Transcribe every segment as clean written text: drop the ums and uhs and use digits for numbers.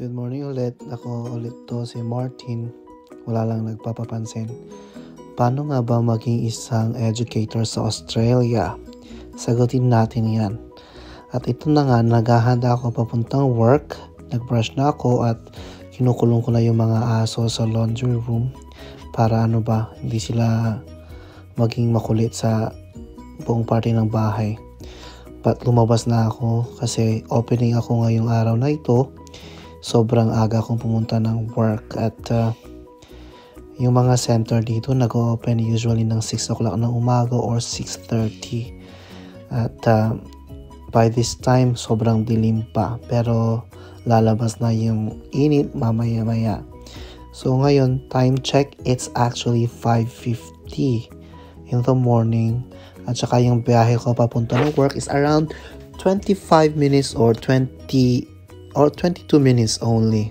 Good morning ulit. Ako ulit to si Martin. Wala lang nagpapapansin. Paano nga ba maging isang educator sa Australia? Sagutin natin yan. At ito na nga, naghahanda ako papuntang work. Nagbrush na ako at kinukulong ko na yung mga aso sa laundry room para hindi sila maging makulit sa buong parte ng bahay. But lumabas na ako kasi opening ako ngayong araw na ito. Sobrang aga akong pumunta ng work at yung mga center dito nag-open usually ng 6 o'clock ng umaga or 6:30. At by this time sobrang dilim pa pero lalabas na yung init mamaya-maya. So ngayon, time check, it's actually 5:50 in the morning. At saka yung biyahe ko papunta ng work is around 25 minutes or 22 minutes only.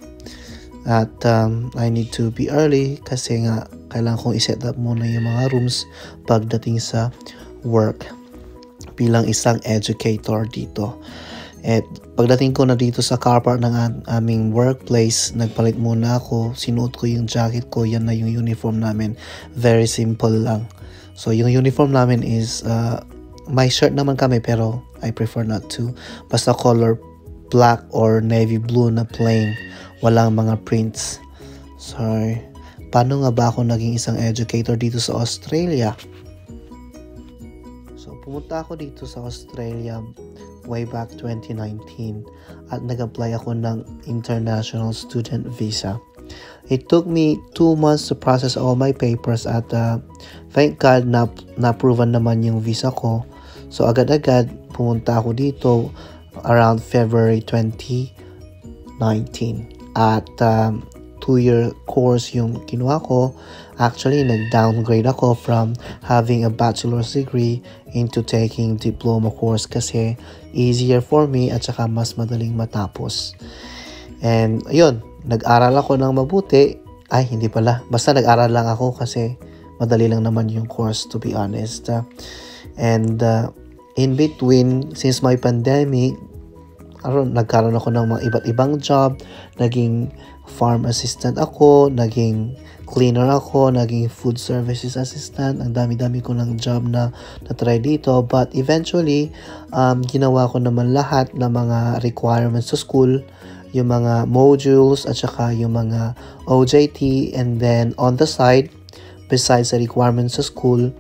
At I need to be early kasi nga kailangan kong i-set up muna yung mga rooms pagdating sa work bilang isang educator dito. At pagdating ko na dito sa car park ng aming workplace, nagpalit muna ako, sinuot ko yung jacket ko, yan na yung uniform namin. Very simple lang. So yung uniform namin is may shirt naman kami pero I prefer not to. Basta color black or navy blue na plain. Walang mga prints. Sorry. Paano nga ba ako naging isang educator dito sa Australia? So pumunta ako dito sa Australia way back 2019 at nag-apply ako ng international student visa. It took me 2 months to process all my papers at thank God na-approvean naman yung visa ko. So agad-agad pumunta ako dito around February 2019. At 2-year course yung kinuha ko. Actually, nag-downgrade ako from having a bachelor's degree into taking diploma course kasi easier for me at saka mas madaling matapos. And ayun, nag-aral ako ng mabuti. Ay, hindi pala. Basta nag-aral lang ako kasi madali lang naman yung course, to be honest. And in between, since my pandemic, nagkaroon ako ng mga iba't ibang job. Naging farm assistant ako, naging cleaner ako, naging food services assistant. Ang dami-dami ko ng job na na-try dito. But eventually, ginawa ko naman lahat ng mga requirements sa school, yung mga modules at saka yung mga OJT. And then on the side, besides the requirements sa school,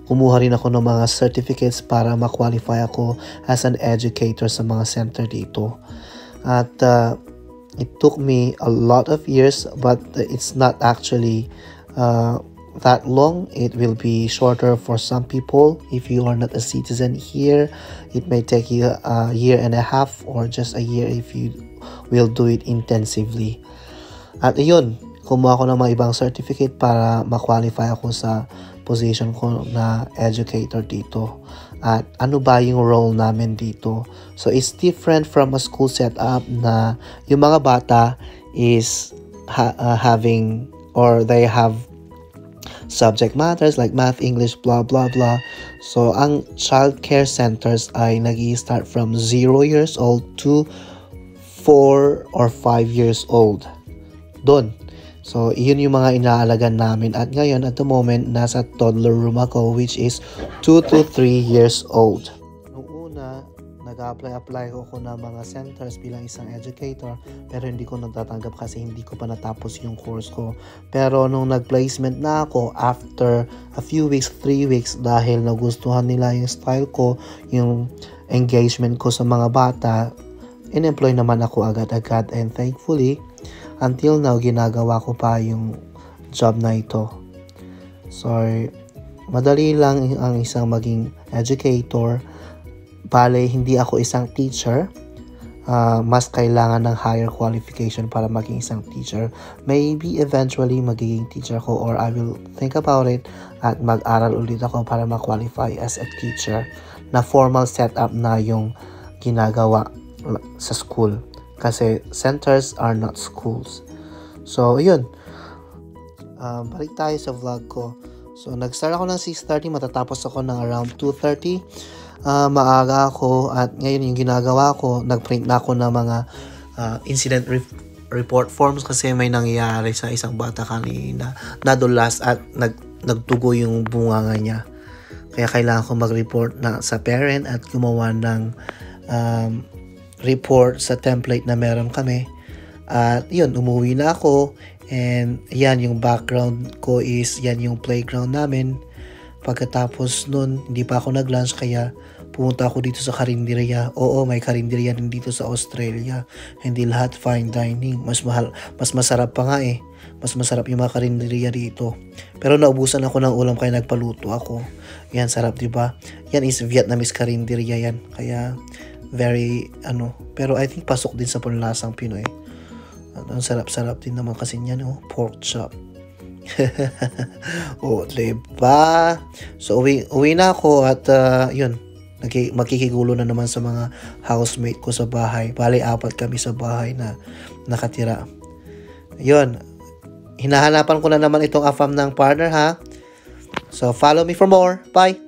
kumuha rin ako ng mga certificates para ma-qualify ako as an educator sa mga center dito. At it took me a lot of years but it's not actually that long. It will be shorter for some people. If you are not a citizen here, it may take you a year and a half or just a year if you will do it intensively. At ayun, kumuha ko ng mga ibang certificate para ma-qualify ako sa position ko na educator dito. At ano ba yung role namin dito? So it's different from a school setup na yung mga bata is having or they have subject matters like math, English, blah blah blah. So ang child care centers ay nag-i-start from 0 years old to 4 or 5 years old. Doon. So, yun yung mga inaalagan namin. At ngayon, at the moment, nasa toddler room ako, which is 2 to 3 years old. Noong una, nag-apply ako ng mga centers bilang isang educator, pero hindi ko natatanggap kasi hindi ko pa natapos yung course ko. Pero nung nag-placement na ako, after a few weeks, 3 weeks, dahil nagustuhan nila yung style ko, yung engagement ko sa mga bata, in-employ naman ako agad-agad. And thankfully, until now, ginagawa ko pa yung job na ito. So, madali lang ang isang maging educator. Bale, hindi ako isang teacher. Mas kailangan ng higher qualification para maging isang teacher. Maybe eventually magiging teacher ko or I will think about it at mag-aral ulit ako para ma-qualify as a teacher na formal setup na yung ginagawa sa school. Kasi centers are not schools. So, yun. Balik tayo sa vlog ko. So, nag-start ako ng 6:30. Matatapos ako ng around 2:30. Maaga ako. At ngayon yung ginagawa ko, nag-print na ako ng mga report forms kasi may nangyayari sa isang bata kanina, nadulas at nagtugo yung bunganga niya. Kaya kailangan ko mag-report na sa parent at gumawa ng report sa template na meron kami. At yun, umuwi na ako, and yan yung background ko is yan yung playground namin. Pagkatapos nun, hindi pa ako nag-lunch kaya pumunta ako dito sa karinderya. Oo, may karinderya din dito sa Australia. Hindi lahat fine dining. Mas mahal, mas masarap pa nga eh. Mas masarap yung mga karinderya dito. Pero naubusan ako ng ulam kaya nagpaluto ako. Yan, sarap diba? Yan is Vietnamese karinderya yan. Kaya very pero I think pasok din sa panlasang Pinoy. Ang sarap-sarap din naman kasi niyan, pork chop. Diba? So uwi na ako at yun, makikigulo na naman sa mga housemate ko sa bahay. Bali 4 kami sa bahay na nakatira. Yun, hinahanapan ko na naman itong AFAM ng partner ha. So follow me for more. Bye.